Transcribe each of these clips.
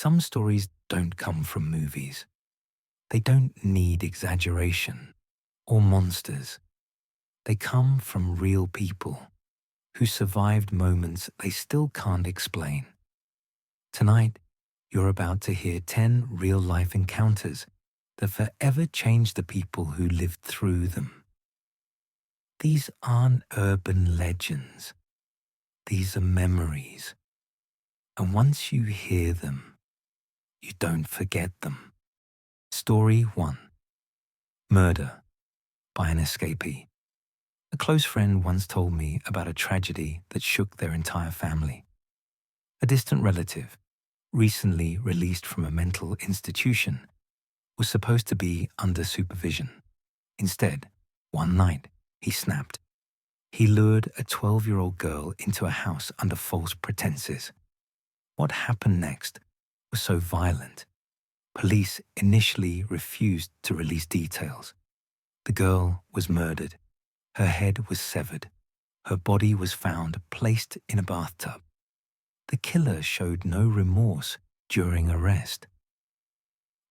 Some stories don't come from movies. They don't need exaggeration or monsters. They come from real people who survived moments they still can't explain. Tonight, you're about to hear 10 real-life encounters that forever changed the people who lived through them. These aren't urban legends. These are memories. And once you hear them, you don't forget them. Story 1. Murder by an escapee. A close friend once told me about a tragedy that shook their entire family. A distant relative, recently released from a mental institution, was supposed to be under supervision. Instead, one night, he snapped. He lured a 12-year-old girl into a house under false pretenses. What happened next was so violent. Police initially refused to release details. The girl was murdered. Her head was severed. Her body was found placed in a bathtub. The killer showed no remorse during arrest.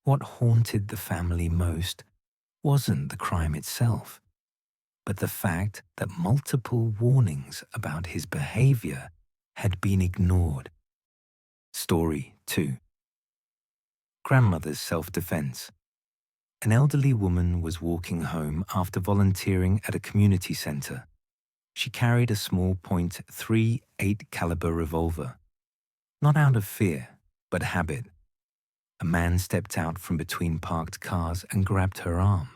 What haunted the family most wasn't the crime itself, but the fact that multiple warnings about his behavior had been ignored. Story 2. Grandmother's self-defense. An elderly woman was walking home after volunteering at a community center. She carried a small .38 caliber revolver. Not out of fear, but habit. A man stepped out from between parked cars and grabbed her arm.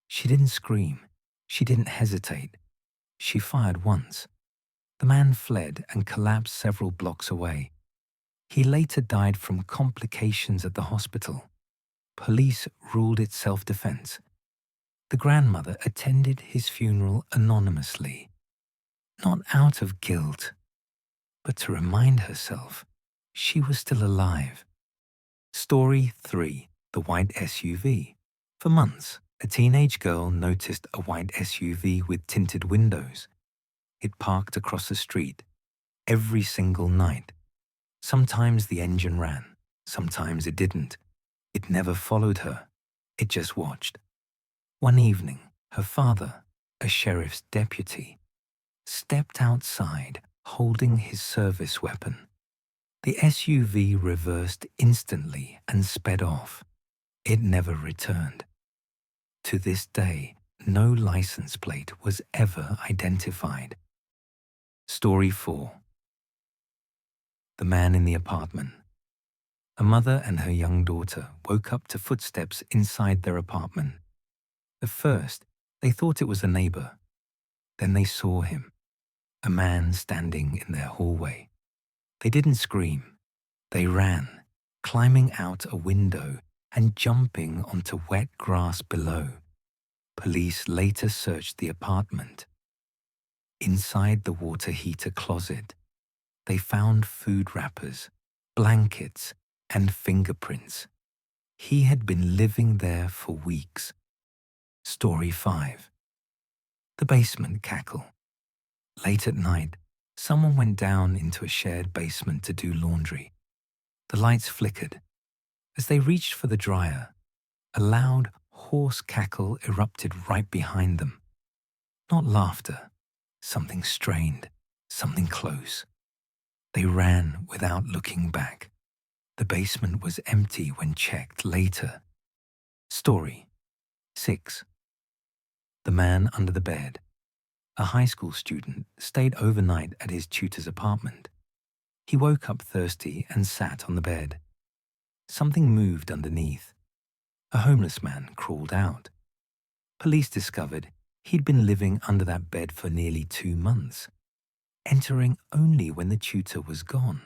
She didn't scream. She didn't hesitate. She fired once. The man fled and collapsed several blocks away. He later died from complications at the hospital. Police ruled it self-defense. The grandmother attended his funeral anonymously, not out of guilt, but to remind herself she was still alive. Story 3. The white SUV. For months, a teenage girl noticed a white SUV with tinted windows. It parked across the street every single night. Sometimes the engine ran, sometimes it didn't. It never followed her. It just watched. One evening, her father, a sheriff's deputy, stepped outside holding his service weapon. The SUV reversed instantly and sped off. It never returned. To this day, no license plate was ever identified. Story 4. The man in the apartment. A mother and her young daughter woke up to footsteps inside their apartment. At first, they thought it was a neighbor. Then they saw him, a man standing in their hallway. They didn't scream. They ran, climbing out a window and jumping onto wet grass below. Police later searched the apartment. Inside the water heater closet, they found food wrappers, blankets, and fingerprints. He had been living there for weeks. Story 5. The basement cackle. Late at night, someone went down into a shared basement to do laundry. The lights flickered. As they reached for the dryer, a loud, hoarse cackle erupted right behind them. Not laughter, something strained, something close. They ran without looking back. The basement was empty when checked later. Story 6. The man under the bed. A high school student stayed overnight at his tutor's apartment. He woke up thirsty and sat on the bed. Something moved underneath. A homeless man crawled out. Police discovered he'd been living under that bed for nearly 2 months, entering only when the tutor was gone.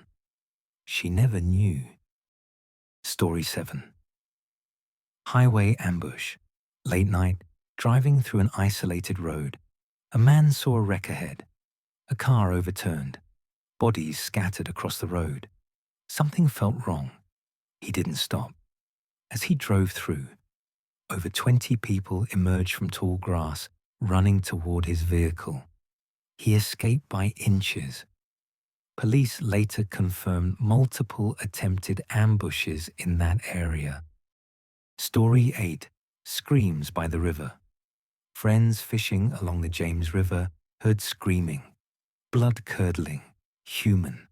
She never knew. Story 7. Highway ambush. Late night, driving through an isolated road, a man saw a wreck ahead. A car overturned. Bodies scattered across the road. Something felt wrong. He didn't stop. As he drove through, over 20 people emerged from tall grass, running toward his vehicle. He escaped by inches. Police later confirmed multiple attempted ambushes in that area. Story 8. Screams by the river. Friends fishing along the James River heard screaming, blood-curdling, human.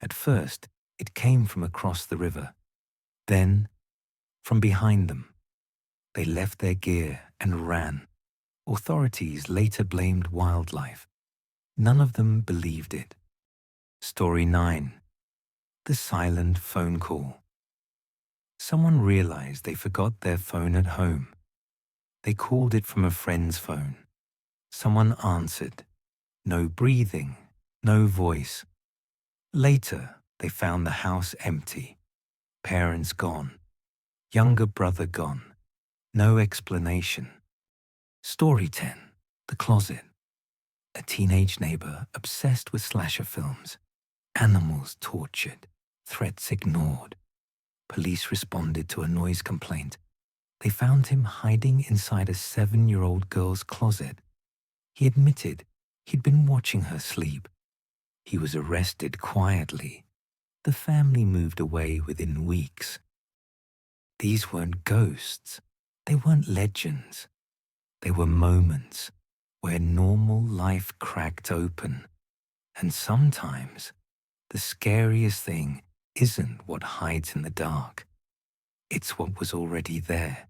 At first, it came from across the river. Then, from behind them. They left their gear and ran. Authorities later blamed wildlife. None of them believed it. Story 9. The silent phone call. Someone realized they forgot their phone at home. They called it from a friend's phone. Someone answered. No breathing, no voice. Later, they found the house empty. Parents gone. Younger brother gone. No explanation. Story 10. The closet. A teenage neighbor obsessed with slasher films. Animals tortured. Threats ignored. Police responded to a noise complaint. They found him hiding inside a 7-year-old girl's closet. He admitted he'd been watching her sleep. He was arrested quietly. The family moved away within weeks. These weren't ghosts. They weren't legends. They were moments where normal life cracked open. And sometimes, the scariest thing isn't what hides in the dark. It's what was already there.